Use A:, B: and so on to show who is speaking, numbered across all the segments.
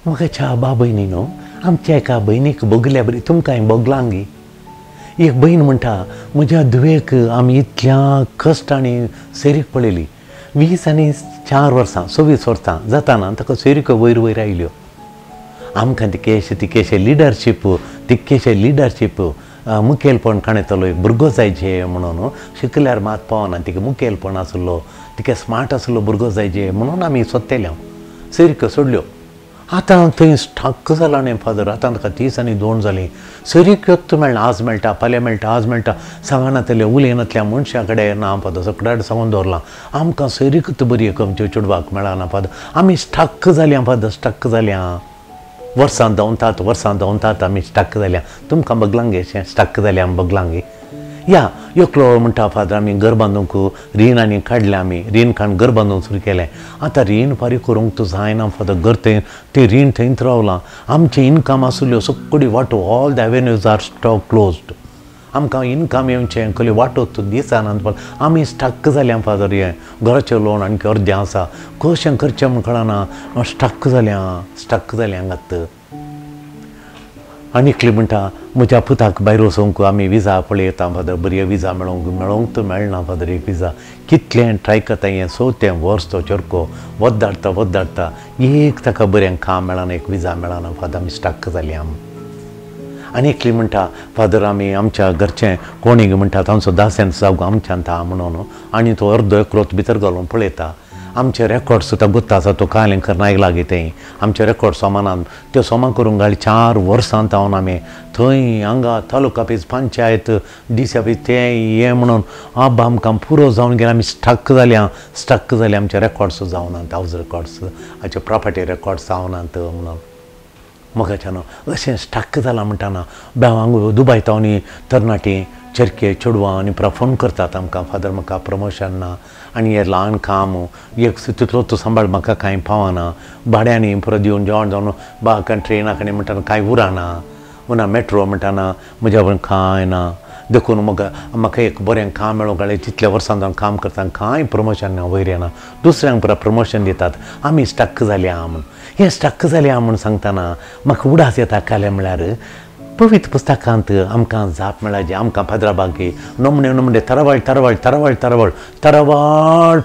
A: मगाच्या बा भयणीनो आमच्या एका भयणीक बगल्या बरी तुमकां हांवें बगलांगी एक बहीण म्हणटा म्हज्या धुवेक आमी इतल्या कश्टांनी सेरीक पळयली 20 आनी 4 वर्सां 26 वर्सां जाताना ताका सेरीक वयर वयर आयल्यो आमकां तिकेशें लिडरशीप मुखेलपण काणयतलो एक भुरगो जायचे म्हणून शिकल्यार मात पावना तिका मुखेलपण आसलो तिका स्मार्ट आसलो भुरगो जायचे म्हणून आमी सोदतेले सेरीक सोडल्यो आतां थंय स्टक जाला न्ही फादर आतां ताका 30 आनी 2 जालीं सेरीक मेळना आज मेळटा फाल्यां मेळटा आज मेळटा सांगनातल्या उलयनातल्या मनशा कडेन ना फादर सगळ्याक सांगून दवरलां आमकां सेरीकच बरी आमच्या चेडवाक मेळना फादर आमी स्टक जाल्या फादर स्टक जाल्या वर्सां धांवतात आमी स्टक जाल्या तुमकां बगलांगे अशें स्टक जाल्या आमी बगलांगे या एकलो म्हणटा फादर आमी घर बांदूंक रीण आनी काडलें आमी रीण काडून घर बांदूंक सुरू केलें आतां रीण फारीक करूंक तो जायना फादर घर तें रीण थंयच रावलां आमचें इनकम आसल्यो सगळी वाटो all the avenues are stock closed आमकां इनकम येवचें खंय वाटो दिसाना आमी स्टक जाल्या फादर हें घराचें लोन आनी अर्दें आसा कशें करचें म्हण कळना स्टक जाल्या हांगात आनीकली म्हणटा म्हज्या पुताक भायर वचोंक आमी विजा पळयता फादर बरी विजा मेळोंक तो मेळना फादर एक विजा कितलें ट्राय करता हें 4 वर्स तो चरको वद्दाडटा एक ताका बरें काम मेळना एक विजा मेळना फादर आमी स्टक जालीं आनीकली म्हणटा फादर आमी आमच्या घरचें कोणीक म्हणटा तांचो दासेन जावं आमच्यान था म्हणून आनी तो अर्दो एकलोच भितर घालून पळयता आमचे रेकॉर्ड्स तो गुत्ता आसा तो कालेंकर नायक लागी तें आमचे रेकॉर्ड सोमानान त्यो सोमा करूंक गाडी 4 वर्सां जावन आमी थंय हांगा तालुका ऑफीस पंचायत DC ऑफीस तें हें म्हणून आमकां पुरो जावन गेले आमी स्टक जाल्या आमचे रेकॉर्ड्स जावनात हावज रेकॉर्ड्स हाचे प्रॉपर्टी रेकॉर्ड्स जावनात म्हणून मगाच्यान अशें स्टक जालां म्हणटाना हांगा दुबय तावनी तरणाटी चरके चेडवां आनी फोन करतात आमकां फादर म्हाका प्रमोशन ना आनी हें ल्हान काम एक तितलो तो सांबाळ म्हाका कांय पावना भाड्यांनी परत येवन जेवण जावन ट्रेनाक म्हणटाना कांय उरना मेट्रो म्हणटाना म्हज्या बरें कांय ना देखून म्हाका एक बरें काम मेळूंक गाडी तितल्या वर्सां जावन काम करता कांय प्रमोशन ना वयर येना दुसऱ्यांक परत प्रमोशन दितात आमी स्टक जाल्या म्हूण हें स्टक जाल्या म्हूण सांगतना म्हाका उडास येता काले म्हळ्यार पवित्र पुस्तकांत आमकां जाप मेळ्ळा जे आमकां फादराबागे नमणे तरावळ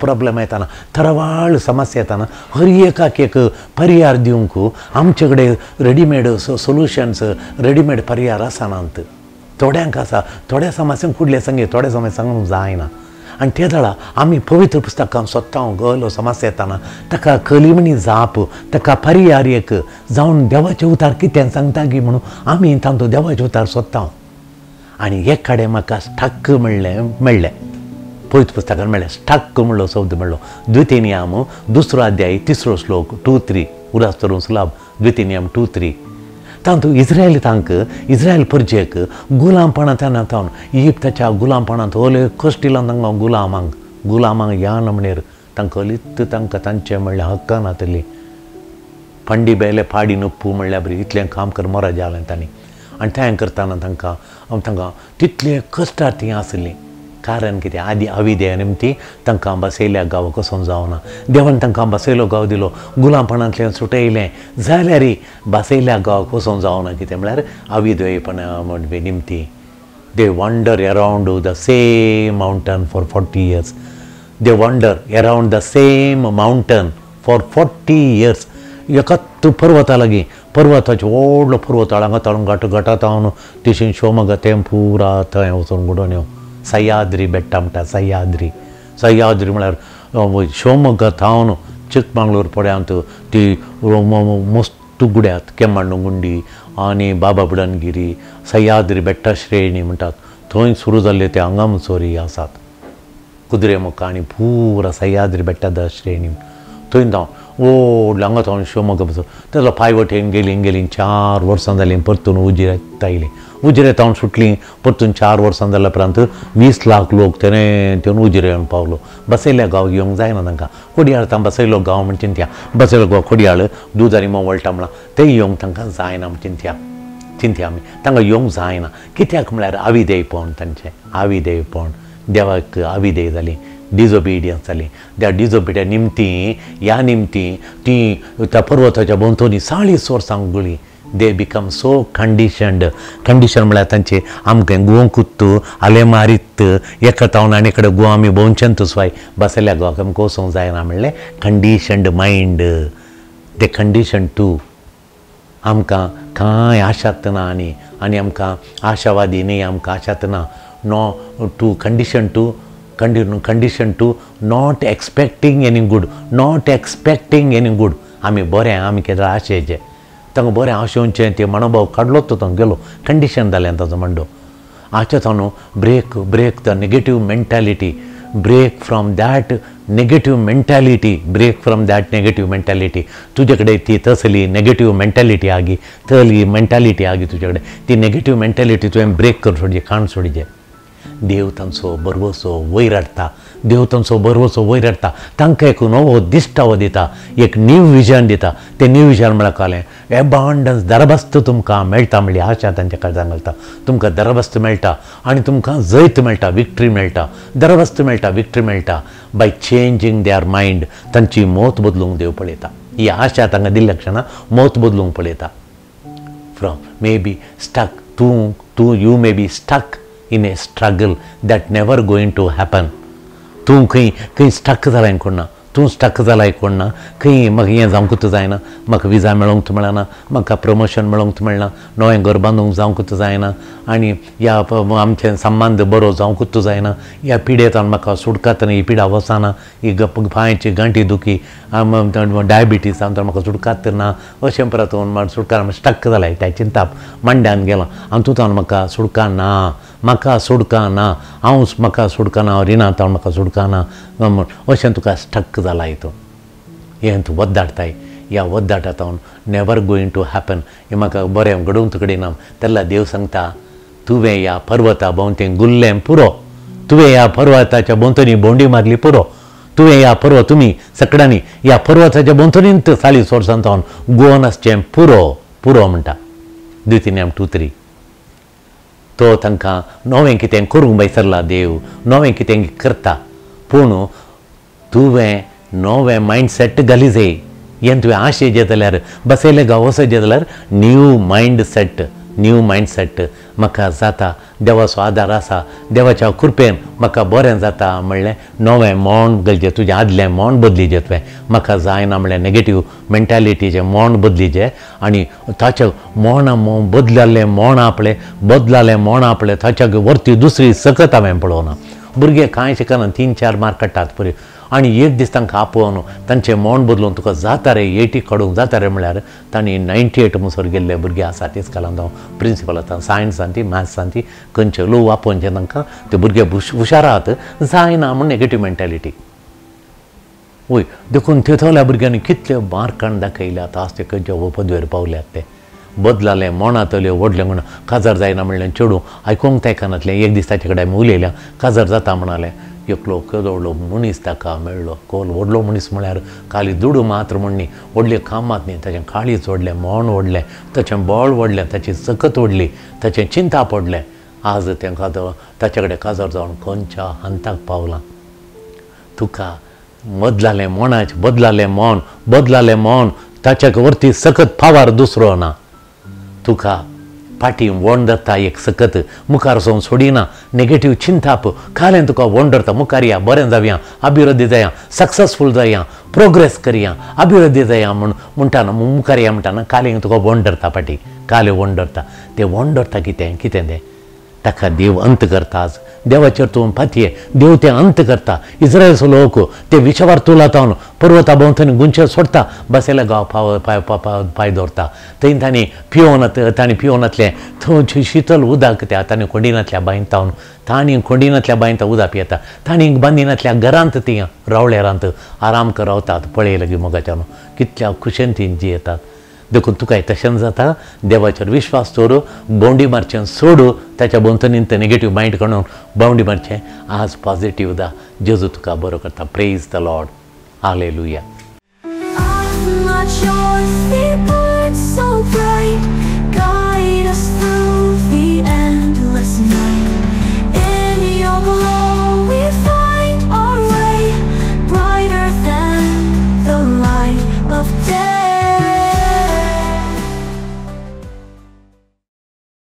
A: प्रॉब्लेम येताना तरावळ समस्या येताना हर एकाक एक पर्याय दिवंक आमचे कडेन रेडीमेड सोल्युशन्स रेडीमेड पर्याय आसनात थोड्यांक आसा थोड्या समस्यांक फुडले सांगे थोड्या समस्यांक जायना आनी ते दळा आमी पवित्र पुस्तकांत सोदता गहलो समस्या येताना ताका कलिमणी जाप ताका पर्याय एक जावन देवाचें उतार कितें सांगता गी म्हणून आमी तांचो देवाचें उतार सोदता आनी एक कडेन म्हाका स्टक मेळ्ळें पवित्र पुस्तकान मेळ्ळें स्टक म्हणलो शब्द मेळ्ळो द्वितीनियम 2 अध्याय 3 श्लोक 2-3 उरास तरून सुलाभ द्वितीनियम 2-3 तांतू इस्रायल परजेक गुलामपणांत तावन इजिप्ताच्या गुलामपणांत ओले कश्टिलां तांकां गुलामांक ह्या नमणेर तांकां लित तांकां तांचे म्हणल्यार हक्कां नातली पंडी बेले पाडी नुप्पू म्हणल्यार बरी इतलें काम कर मोरा जालें तांणी आनी तें करतना तांकां तितले कश्टार तीं आसलीं कारण कितें आदी अविदे निमती तांकां बसयल्या गांव कसो जावना देवान तांकां बसयलो गांव दिलो गुलामपणांतल्यान सुटयलें जाल्यार बसयल्या गांव कसो जावना कितें म्हळ्यार अविदेयपणा म्हणबी निमती they wander around the same mountain for 40 years they wander around the same mountain for 40 years एकत पर्वता लागीं पर्वताचे व्हडलो पर्वत हांगा ताळून घाटा तावन तिशीन शिवमोगा तें पुरा थंय वचून घडोवन येवं सह्याद्री बेट्टा म्हणटा सह्याद्री म्हळ्यार शिवमोगा थावन चिकमंगळूर पड्यांत ती मस्त गुड्यात केम्मांडुगुंडी आनी बाबा बुडनगिरी सह्याद्री बेट्टा श्रेणी म्हणटात थंय सुरू जाल्ले ते आंगामचोरी आसात कुद्रेमुख आनी पुरा सह्याद्री बेट्टा श्रेणी थंय जावन व्हडलें हांगा थावन शिवमोगा बसून तेजो पायवटेन गेलीं 4 वर्सां जालीं परतून उजिरेत आयलीं उजिरेत हांव सुटलीं परतून 4 वर्सां जाल्या उपरांत 20 लाख लोक तेवून उजिरे येवन पावलो बसयल्या गांव येवंक जायना तांकां कोडयाळ तां बसयलो गांव म्हण चिंत्या बसयलो गांव कोडयाळ दूद आनी मोव वळटा म्हळ्यार ते येवंक तांकां जायना म्हण चिंत्या आमी तांकां येवंक जायना कित्याक म्हळ्यार आविदेयपण तांचें आविदेयपण देवाक आविदेय जालीं डिजोबिडियन्स जाली. त्या डिजोबिडियन निमती ह्या निमती ती त्या पर्वताच्या भोंवतणी 40 वर्सां गुळी. दे बिकम सो कंडिशन्ड म्हळ्यार तांचे आमकां गुवों कुत्तू आले मारीत एका तावन आनी कडेन गुवा आमी भोंवचेंत स्वाय बसयल्या गोवाक आमकां वचोंक जायना म्हणलें. Conditioned mind they condition to आमकां कांय आशात ना आनी आमकां आशावादी न्ही आमकां आशात ना. No to condition to not expecting any good आमी बरें आमी कितें आशेचें तांकां बरें आशेवचें ते मनोभाव काडलो तो थंय गेलो कंडिशन जालें ताचो म्हणडो. हाचे ताणू break the negative mentality break from that negative mentality तुजे कडेन ती तसली नेगेटीव मेंटालिटी आगी तली मेंटालिटी आगी तुजे कडेन ती नेगेटीव मेंटालिटी तुवें ब्रेक करून सोडचें काण सोडचें. देव तांचो बरवसो वयर हाडटा तांकां एक नवो दिश्टावो दिता एक न्यू विजन दिता. तें न्यू विजन म्हळ्यार कळ्ळें एबांडन्स दरबस्त तुमकां मेळटा म्हणली आशा तांच्या काळजांत घालता. तुमकां दरबस्त मेळटा आनी तुमकां जैत मेळटा विक्ट्री मेळटा दरबस्त मेळटा बाय चेंजींग देअर मायंड. तांची मौत बदलूंक देव पळयता. ही आशा तांकां दिल्ल्या क्षणां मौत बदलूंक पळयता. फ्रॉम मे बी स्टक तूं you may be stuck in a struggle that never going to happen. तूं खंय स्टक जालां कोणना तूं स्टक जालां कोणना खंय म्हाका हें जावंकूच जायना म्हाका विजा मेळोंक मेळना म्हाका प्रमोशन मेळोंक मेळना नवें घर बांदूंक जावंकूच जायना आनी ह्या आमचें संबंद बरो जावंकूच जायना ह्या पिडेंतल्यान म्हाका सुटकात ही पिडा वचना ही पांयची गांठी दुखी डायबिटीज तर म्हाका सुटकात ना अशें परतून सुटका स्टक जालां त्या चिंताप मांड्यान गेलो आनी तुतान म्हाका सुटका ना म्हाका सुटका ना रिणांत म्हाका सुटका ना अशें तुका स्टक जाला हितून हें तूं वद्दाडताय ह्या वद्दाटांत नेवर गोईंग टू हॅपन हें म्हाका बरें घडोवंक कडेन तेन्ना देव सांगता तुवें ह्या पर्वता भोंवतें गुल्लें पुरो तुवें ह्या पर्वताच्या भोंवतणी भोंवडी मारली पुरो तुवें ह्या तुमी सगळ्यांनी ह्या पर्वताच्या भोंवतणींत 40 वर्सां तावन गोवन आसचें पुरो म्हणटा द्वितीय 2:3 तो तांकां नवें कितें करूंक बैसरला देव नवें कितें करता पूण तुवें नवें मायंडसेट घाली जाय हें तुवें आशेचें जाल्यार बसयले गांव वचचें जाल्यार न्यू मायंडसेट म्हाका जाता देवाचो आदार आसा देवाच्या कृपेन म्हाका बरें जाता म्हणलें नवें मोण घालचें तुजें आदलें मोण बदलीचें तुवें म्हाका जायना म्हणलें नेगेटीव मेंटालिटीचें मोण बदलीचें आनी ताचें बदलालें मोण आपलें ताच्या वरती दुसरी सकत हांवें पळोवना भुरगे कांय शिकना 3-4 मार्क काडटात पळय आनी एक दीस तांकां आपोवन तांचें मोण बदलून तुका जाता रे 80 काडूंक जाता रे म्हळ्यार तांणी 98 म्हणसर गेल्ले भुरगे आसा तेच कालांत हांव प्रिंसिपल आतां सायन्सान ती मॅथ्सान ती खंयचे लो आपोवन जे तांकां ते भुरगे हुशार आहात जायना म्हूण नेगेटीव मेंटालिटी वय देखून थंयल्या भुरग्यांनी कितले मार्कान दाखयल्यात आज ते खंयच्या पदवेर पावल्यात ते बदलालें मोणातल्यो व्हडलें म्हणून काजार जायना म्हणलें चेडूं आयकूंक तेकानातलें एक दीस ताचे कडेन उलयल्या काजार जाता म्हणालें एकलो व्हडलो मनीस ताका मेळ्ळो व्हडलो मनीस म्हळ्यार खाली दुडू मात्र म्हणनी व्हडली कामात न्ही ताचें काळीज व्हडलें मोण व्हडलें ताचें बळ व्हडलें ताची सकत व्हडली ताचें चिंता पडलें आज तें ताचे कडेन काजार जावन खंयच्या अंताक पावलां तुका बदलालें मोण ताच्या वरती सकत फावार दुसरो ना तुका फाटी वोंड धरता एक सकत मुखार वचोन सोडिना नेगेटीव चिंताप खालें तुका वोंड धरता मुखार या बरें जावया अभिवृद्धी जाया सक्सेसफूल जाया प्रोग्रेस करया अभिवृद्धी जाया म्हणटाना मुखार या म्हणटाना कालें तुका वोंड धरता फाटी काले वोंड धरता तें वोंड धरता कितें तें ताका देव अंत करता आज देवाचेर तूं पातये देव तें अंत करता इस्रायलचो लोक ते विश्वार्थूला तावन पर्वता भोंवतणी गुंचे सोडता बसयल्या गांव पांय दवरता थंय तांणी पियोनातलें थंय शितल उदक त्या तांणी कोंडिनातल्या बांयत तावन तांणी कोंडिनातल्या बांयत उदक पियेता तांणी बांदिनातल्या घरांत तीं रावळेरांत आराम रावतात पळय लगी मोगाच्यान कितल्या खुशेन तीं जियेतात देखून तुकाय तशें जाता देवाचेर विश्वास दवर भोंवडी मारचें सोडू ताच्या भोंवतणींत नेगेटीव मायंड काडून भोंवडी मारचें आज पॉझिटीव दा जेजू तुका बरो करता प्रेज द लॉर्ड हालेलुया